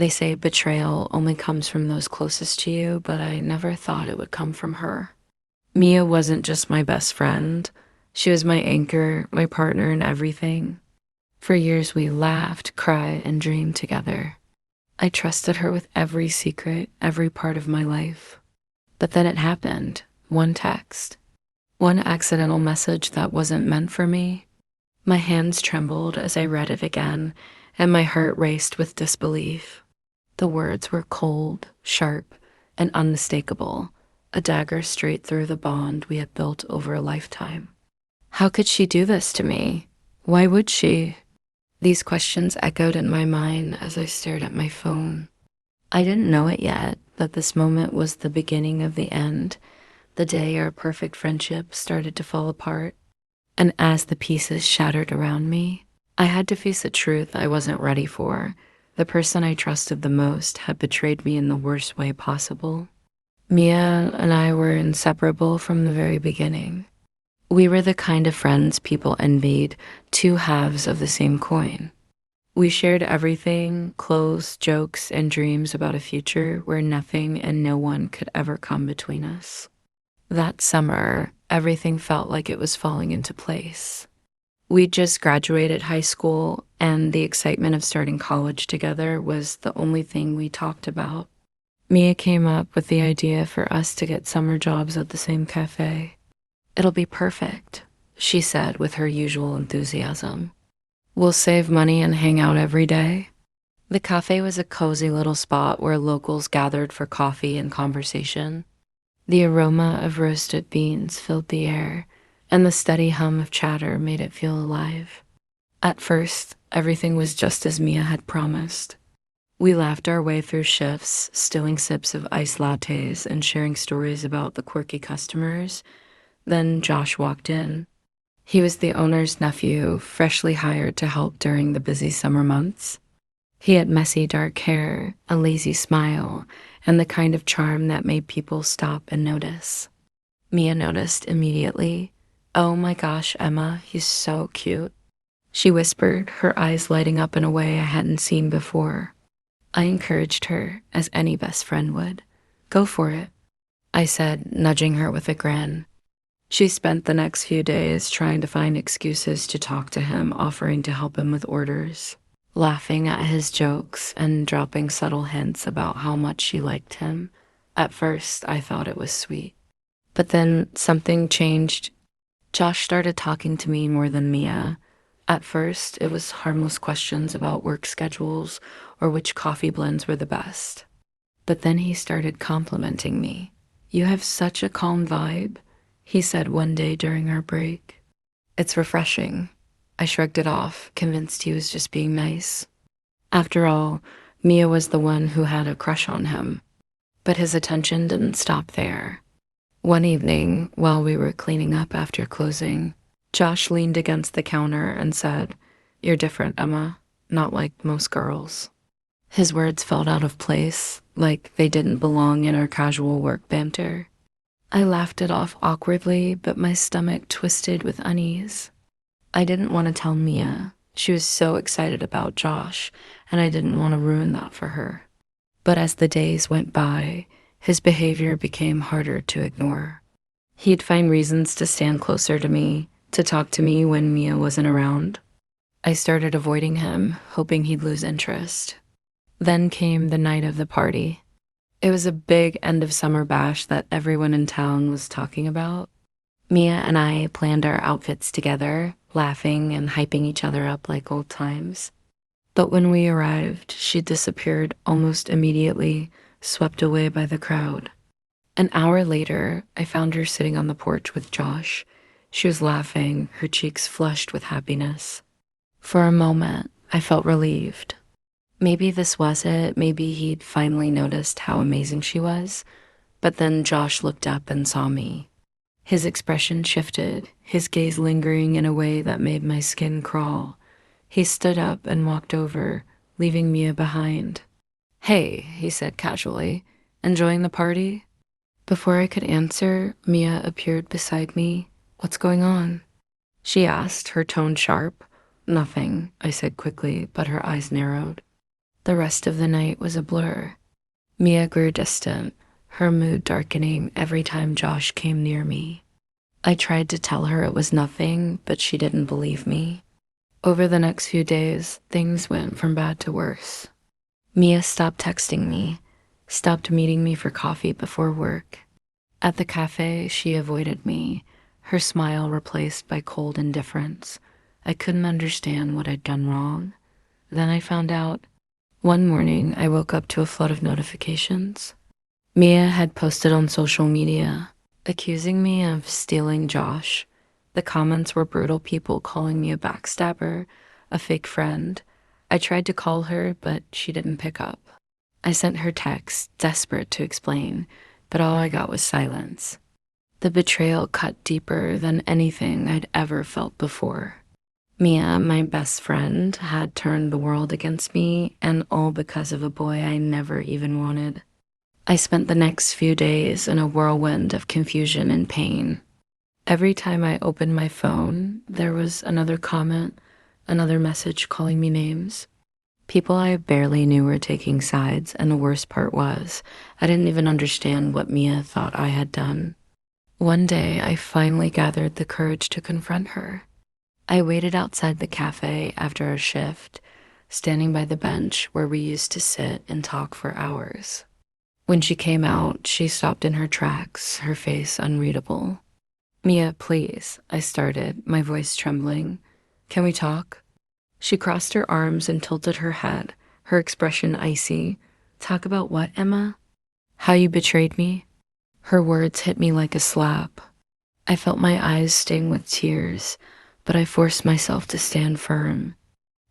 They say betrayal only comes from those closest to you, but I never thought it would come from her. Mia wasn't just my best friend. She was my anchor, my partner in everything. For years, we laughed, cried, and dreamed together. I trusted her with every secret, every part of my life. But then it happened. One text. One accidental message that wasn't meant for me. My hands trembled as I read it again, and my heart raced with disbelief. The words were cold, sharp, and unmistakable, a dagger straight through the bond we had built over a lifetime. How could she do this to me? Why would she? These questions echoed in my mind as I stared at my phone. I didn't know it yet, that this moment was the beginning of the end, the day our perfect friendship started to fall apart. And as the pieces shattered around me, I had to face a truth I wasn't ready for. The person I trusted the most had betrayed me in the worst way possible. Mia and I were inseparable from the very beginning. We were the kind of friends people envied, two halves of the same coin. We shared everything, clothes, jokes, and dreams about a future where nothing and no one could ever come between us. That summer, everything felt like it was falling into place. We'd just graduated high school, and the excitement of starting college together was the only thing we talked about. Mia came up with the idea for us to get summer jobs at the same cafe. "It'll be perfect," she said with her usual enthusiasm. "We'll save money and hang out every day." The cafe was a cozy little spot where locals gathered for coffee and conversation. The aroma of roasted beans filled the air, and the steady hum of chatter made it feel alive. At first, everything was just as Mia had promised. We laughed our way through shifts, stilling sips of iced lattes and sharing stories about the quirky customers. Then Josh walked in. He was the owner's nephew, freshly hired to help during the busy summer months. He had messy dark hair, a lazy smile, and the kind of charm that made people stop and notice. Mia noticed immediately. "Oh my gosh, Emma, he's so cute," she whispered, her eyes lighting up in a way I hadn't seen before. I encouraged her, as any best friend would. "Go for it," I said, nudging her with a grin. She spent the next few days trying to find excuses to talk to him, offering to help him with orders, laughing at his jokes and dropping subtle hints about how much she liked him. At first, I thought it was sweet. But then something changed. Josh started talking to me more than Mia. At first, it was harmless questions about work schedules or which coffee blends were the best. But then he started complimenting me. "You have such a calm vibe," he said one day during our break. "It's refreshing." I shrugged it off, convinced he was just being nice. After all, Mia was the one who had a crush on him. But his attention didn't stop there. One evening, while we were cleaning up after closing, Josh leaned against the counter and said, "You're different, Emma, not like most girls." His words felt out of place, like they didn't belong in our casual work banter. I laughed it off awkwardly, but my stomach twisted with unease. I didn't want to tell Mia. She was so excited about Josh, and I didn't want to ruin that for her. But as the days went by, his behavior became harder to ignore. He'd find reasons to stand closer to me, to talk to me when Mia wasn't around. I started avoiding him, hoping he'd lose interest. Then came the night of the party. It was a big end-of-summer bash that everyone in town was talking about. Mia and I planned our outfits together, laughing and hyping each other up like old times. But when we arrived, she disappeared almost immediately, swept away by the crowd. An hour later, I found her sitting on the porch with Josh. She was laughing, her cheeks flushed with happiness. For a moment, I felt relieved. Maybe this was it. Maybe he'd finally noticed how amazing she was. But then Josh looked up and saw me. His expression shifted, his gaze lingering in a way that made my skin crawl. He stood up and walked over, leaving Mia behind. "Hey," he said casually, "enjoying the party?" Before I could answer, Mia appeared beside me. "What's going on?" she asked, her tone sharp. "Nothing," I said quickly, but her eyes narrowed. The rest of the night was a blur. Mia grew distant, her mood darkening every time Josh came near me. I tried to tell her it was nothing, but she didn't believe me. Over the next few days, things went from bad to worse. Mia stopped texting me, stopped meeting me for coffee before work. At the cafe, she avoided me, her smile replaced by cold indifference. I couldn't understand what I'd done wrong. Then I found out. One morning, I woke up to a flood of notifications. Mia had posted on social media, accusing me of stealing Josh. The comments were brutal, people calling me a backstabber, a fake friend. I tried to call her, but she didn't pick up. I sent her texts, desperate to explain, but all I got was silence. The betrayal cut deeper than anything I'd ever felt before. Mia, my best friend, had turned the world against me, and all because of a boy I never even wanted. I spent the next few days in a whirlwind of confusion and pain. Every time I opened my phone, there was another comment, another message calling me names. People I barely knew were taking sides, and the worst part was, I didn't even understand what Mia thought I had done. One day, I finally gathered the courage to confront her. I waited outside the cafe after our shift, standing by the bench where we used to sit and talk for hours. When she came out, she stopped in her tracks, her face unreadable. "Mia, please," I started, my voice trembling. "Can we talk?" She crossed her arms and tilted her head, her expression icy. "Talk about what, Emma?" "How you betrayed me." Her words hit me like a slap. I felt my eyes sting with tears, but I forced myself to stand firm.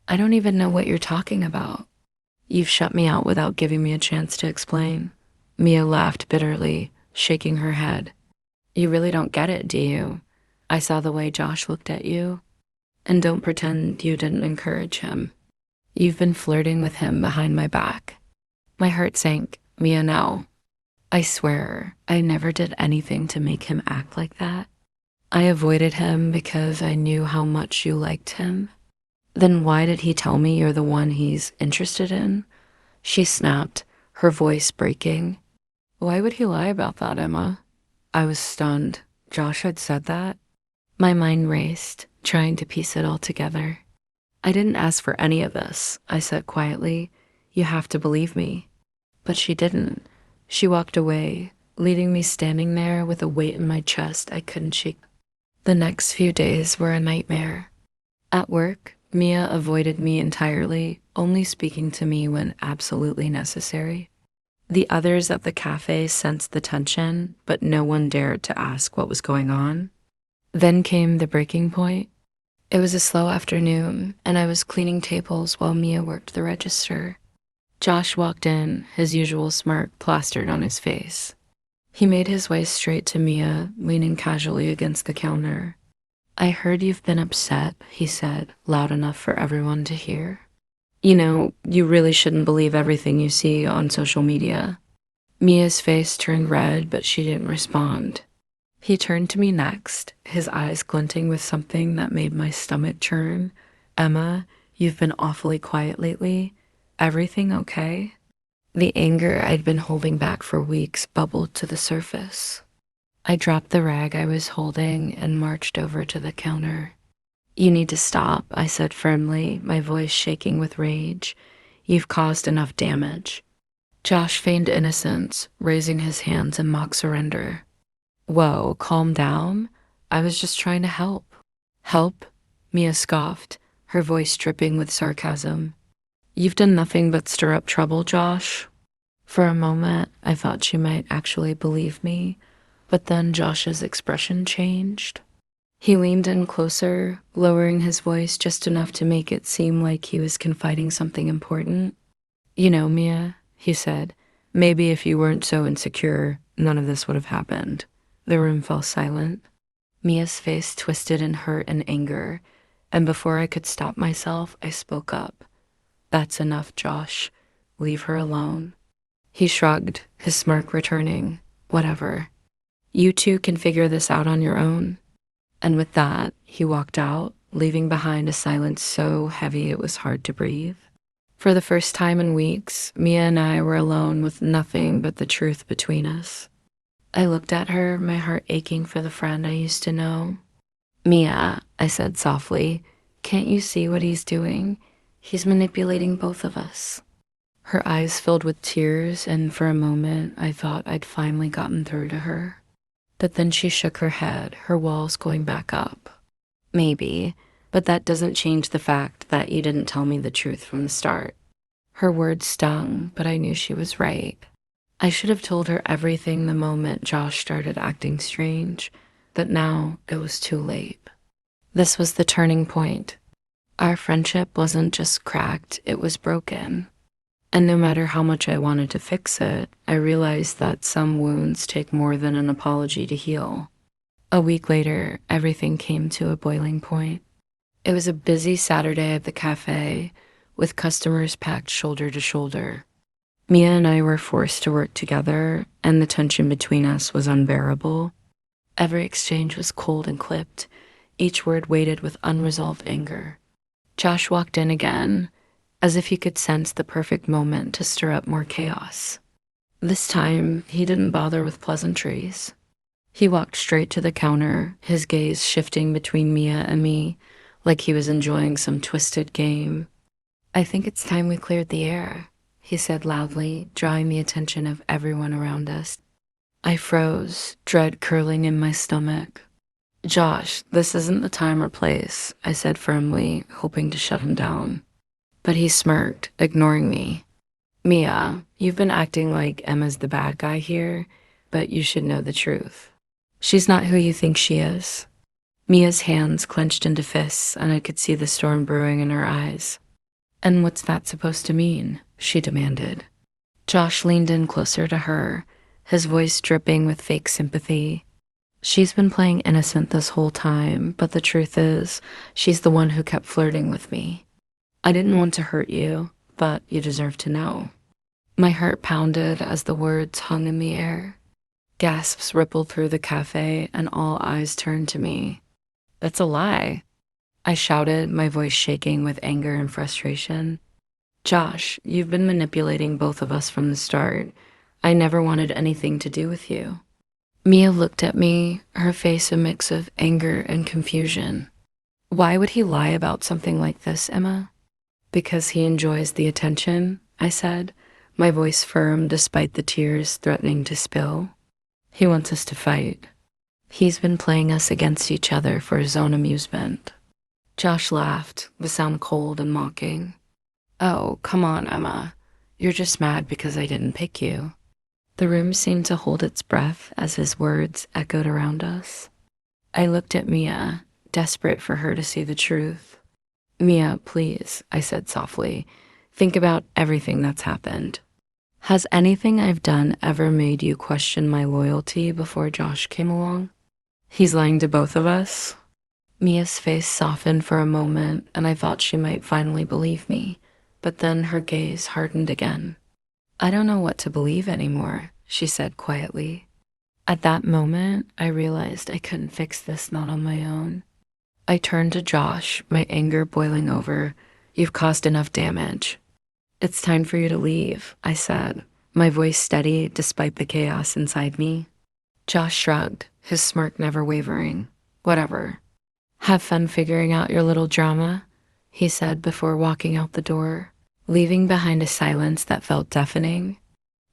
"I don't even know what you're talking about." "You've shut me out without giving me a chance to explain." Mia laughed bitterly, shaking her head. "You really don't get it, do you? I saw the way Josh looked at you. And don't pretend you didn't encourage him. You've been flirting with him behind my back." My heart sank. "Mia, no. I swear, I never did anything to make him act like that. I avoided him because I knew how much you liked him." "Then why did he tell me you're the one he's interested in?" She snapped, her voice breaking. "Why would he lie about that, Emma?" I was stunned. Josh had said that? My mind raced, trying to piece it all together. "I didn't ask for any of this," I said quietly. "You have to believe me." But she didn't. She walked away, leaving me standing there with a weight in my chest I couldn't shake. The next few days were a nightmare. At work, Mia avoided me entirely, only speaking to me when absolutely necessary. The others at the cafe sensed the tension, but no one dared to ask what was going on. Then came the breaking point. It was a slow afternoon, and I was cleaning tables while Mia worked the register. Josh walked in, his usual smirk plastered on his face. He made his way straight to Mia, leaning casually against the counter. "I heard you've been upset," he said, loud enough for everyone to hear. "You know, you really shouldn't believe everything you see on social media." Mia's face turned red, but she didn't respond. He turned to me next, his eyes glinting with something that made my stomach churn. "Emma, you've been awfully quiet lately. Everything okay?" The anger I'd been holding back for weeks bubbled to the surface. I dropped the rag I was holding and marched over to the counter. "You need to stop," I said firmly, my voice shaking with rage. "You've caused enough damage." Josh feigned innocence, raising his hands in mock surrender. "Whoa, calm down. I was just trying to help." "Help?" Mia scoffed, her voice dripping with sarcasm. "You've done nothing but stir up trouble, Josh." For a moment, I thought she might actually believe me, but then Josh's expression changed. He leaned in closer, lowering his voice just enough to make it seem like he was confiding something important. "You know, Mia," he said, "maybe if you weren't so insecure, none of this would have happened." The room fell silent. Mia's face twisted in hurt and anger, and before I could stop myself, I spoke up. "That's enough, Josh. Leave her alone." He shrugged, his smirk returning. "Whatever. You two can figure this out on your own." And with that, he walked out, leaving behind a silence so heavy it was hard to breathe. For the first time in weeks, Mia and I were alone with nothing but the truth between us. I looked at her, my heart aching for the friend I used to know. Mia, I said softly, can't you see what he's doing? He's manipulating both of us. Her eyes filled with tears, and for a moment I thought I'd finally gotten through to her. But then she shook her head, her walls going back up. Maybe, but that doesn't change the fact that you didn't tell me the truth from the start. Her words stung, but I knew she was right. I should have told her everything the moment Josh started acting strange, but now it was too late. This was the turning point. Our friendship wasn't just cracked, it was broken. And no matter how much I wanted to fix it, I realized that some wounds take more than an apology to heal. A week later, everything came to a boiling point. It was a busy Saturday at the cafe, with customers packed shoulder to shoulder. Mia and I were forced to work together, and the tension between us was unbearable. Every exchange was cold and clipped, each word weighted with unresolved anger. Josh walked in again, as if he could sense the perfect moment to stir up more chaos. This time, he didn't bother with pleasantries. He walked straight to the counter, his gaze shifting between Mia and me, like he was enjoying some twisted game. I think it's time we cleared the air, he said loudly, drawing the attention of everyone around us. I froze, dread curling in my stomach. Josh, this isn't the time or place, I said firmly, hoping to shut him down. But he smirked, ignoring me. Mia, you've been acting like Emma's the bad guy here, but you should know the truth. She's not who you think she is. Mia's hands clenched into fists, and I could see the storm brewing in her eyes. And what's that supposed to mean? She demanded. Josh leaned in closer to her, his voice dripping with fake sympathy. She's been playing innocent this whole time, but the truth is, she's the one who kept flirting with me. I didn't want to hurt you, but you deserve to know. My heart pounded as the words hung in the air. Gasps rippled through the cafe, and all eyes turned to me. That's a lie, I shouted, my voice shaking with anger and frustration. Josh, you've been manipulating both of us from the start. I never wanted anything to do with you. Mia looked at me, her face a mix of anger and confusion. Why would he lie about something like this, Emma? Because he enjoys the attention, I said, my voice firm despite the tears threatening to spill. He wants us to fight. He's been playing us against each other for his own amusement. Josh laughed, the sound cold and mocking. Oh, come on, Emma. You're just mad because I didn't pick you. The room seemed to hold its breath as his words echoed around us. I looked at Mia, desperate for her to see the truth. Mia, please, I said softly, think about everything that's happened. Has anything I've done ever made you question my loyalty before Josh came along? He's lying to both of us? Mia's face softened for a moment, and I thought she might finally believe me, but then her gaze hardened again. I don't know what to believe anymore, she said quietly. At that moment, I realized I couldn't fix this not on my own. I turned to Josh, my anger boiling over. You've caused enough damage. It's time for you to leave, I said, my voice steady despite the chaos inside me. Josh shrugged, his smirk never wavering. Whatever. Have fun figuring out your little drama, he said before walking out the door, leaving behind a silence that felt deafening.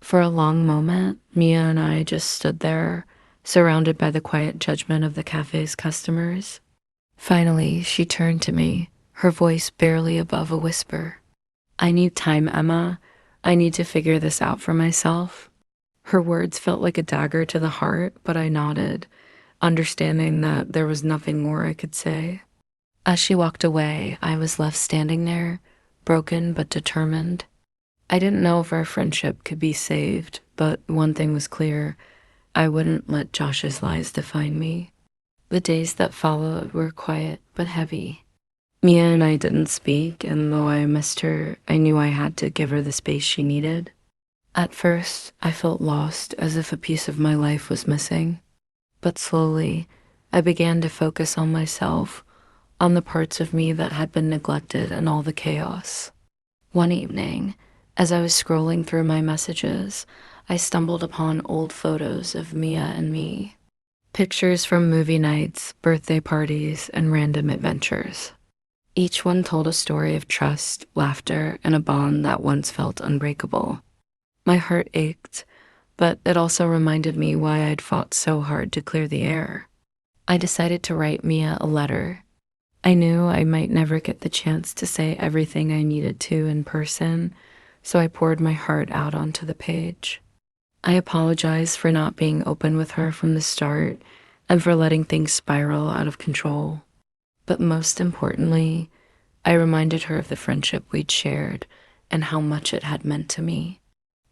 For a long moment, Mia and I just stood there, surrounded by the quiet judgment of the cafe's customers. Finally, she turned to me, her voice barely above a whisper. I need time, Emma. I need to figure this out for myself. Her words felt like a dagger to the heart, but I nodded, understanding that there was nothing more I could say. As she walked away, I was left standing there, broken but determined. I didn't know if our friendship could be saved, but one thing was clear. I wouldn't let Josh's lies define me. The days that followed were quiet but heavy. Mia and I didn't speak, and though I missed her, I knew I had to give her the space she needed. At first, I felt lost, as if a piece of my life was missing. But slowly, I began to focus on myself, on the parts of me that had been neglected in all the chaos. One evening, as I was scrolling through my messages, I stumbled upon old photos of Mia and me. Pictures from movie nights, birthday parties, and random adventures. Each one told a story of trust, laughter, and a bond that once felt unbreakable. My heart ached, but it also reminded me why I'd fought so hard to clear the air. I decided to write Mia a letter. I knew I might never get the chance to say everything I needed to in person, so I poured my heart out onto the page. I apologized for not being open with her from the start and for letting things spiral out of control. But most importantly, I reminded her of the friendship we'd shared and how much it had meant to me.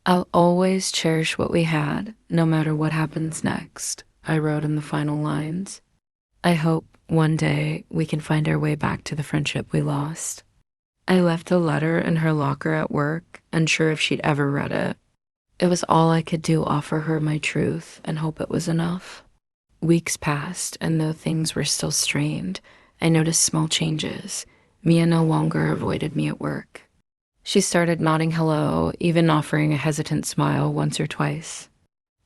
"I'll always cherish what we had, no matter what happens next," I wrote in the final lines. "I hope one day we can find our way back to the friendship we lost." I left the letter in her locker at work, unsure if she'd ever read it. It was all I could do, offer her my truth and hope it was enough. Weeks passed, and though things were still strained, I noticed small changes. Mia no longer avoided me at work. She started nodding hello, even offering a hesitant smile once or twice.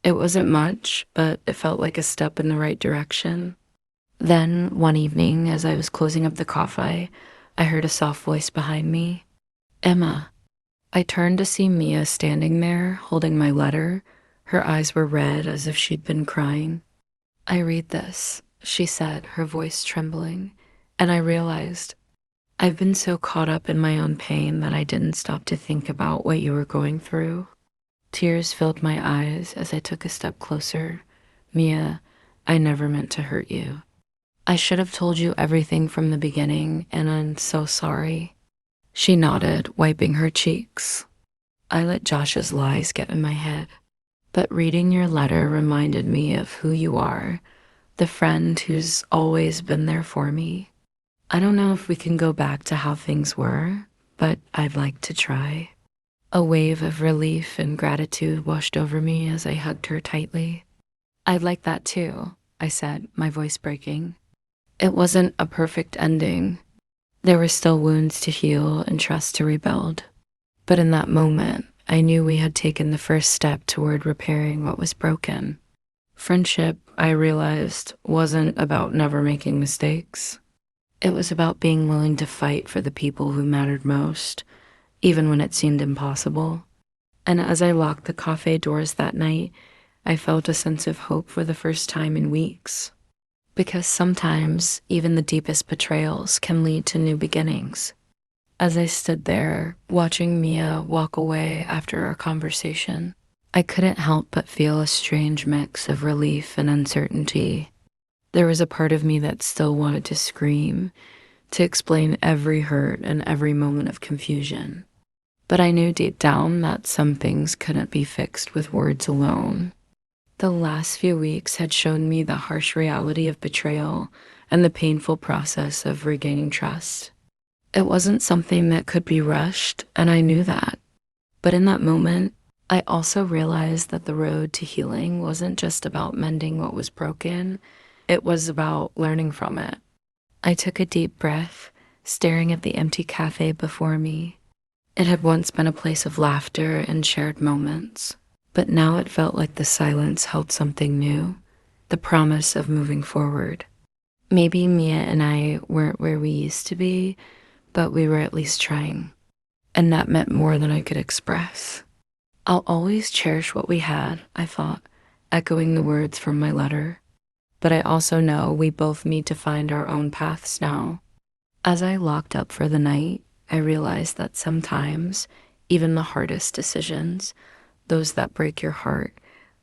It wasn't much, but it felt like a step in the right direction. Then, one evening, as I was closing up the coffee, I heard a soft voice behind me. "Emma." I turned to see Mia standing there, holding my letter. Her eyes were red, as if she'd been crying. "I read this," she said, her voice trembling, and I realized I've been so caught up in my own pain that I didn't stop to think about what you were going through. Tears filled my eyes as I took a step closer. "Mia, I never meant to hurt you. I should have told you everything from the beginning, and I'm so sorry." She nodded, wiping her cheeks. "I let Josh's lies get in my head. But reading your letter reminded me of who you are, the friend who's always been there for me. I don't know if we can go back to how things were, but I'd like to try." A wave of relief and gratitude washed over me as I hugged her tightly. "I'd like that too," I said, my voice breaking. It wasn't a perfect ending. There were still wounds to heal and trust to rebuild. But in that moment, I knew we had taken the first step toward repairing what was broken. Friendship, I realized, wasn't about never making mistakes. It was about being willing to fight for the people who mattered most, even when it seemed impossible. And as I locked the cafe doors that night, I felt a sense of hope for the first time in weeks. Because sometimes even the deepest betrayals can lead to new beginnings. As I stood there, watching Mia walk away after our conversation, I couldn't help but feel a strange mix of relief and uncertainty. There was a part of me that still wanted to scream, to explain every hurt and every moment of confusion. But I knew deep down that some things couldn't be fixed with words alone. The last few weeks had shown me the harsh reality of betrayal and the painful process of regaining trust. It wasn't something that could be rushed, and I knew that. But in that moment, I also realized that the road to healing wasn't just about mending what was broken, it was about learning from it. I took a deep breath, staring at the empty cafe before me. It had once been a place of laughter and shared moments. But now it felt like the silence held something new, the promise of moving forward. Maybe Mia and I weren't where we used to be, but we were at least trying. And that meant more than I could express. "I'll always cherish what we had," I thought, echoing the words from my letter. But I also know we both need to find our own paths now. As I locked up for the night, I realized that sometimes, even the hardest decisions, those that break your heart,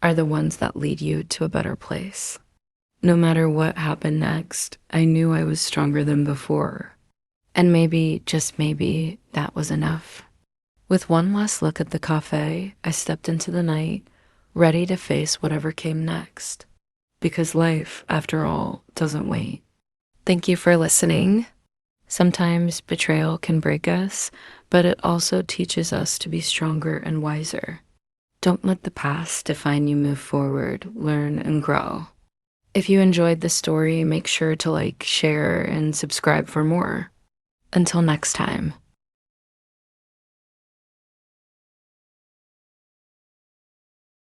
are the ones that lead you to a better place. No matter what happened next, I knew I was stronger than before. And maybe, just maybe, that was enough. With one last look at the cafe, I stepped into the night, ready to face whatever came next. Because life, after all, doesn't wait. Thank you for listening. Sometimes betrayal can break us, but it also teaches us to be stronger and wiser. Don't let the past define you. Move forward, learn, and grow. If you enjoyed this story, make sure to like, share, and subscribe for more. Until next time.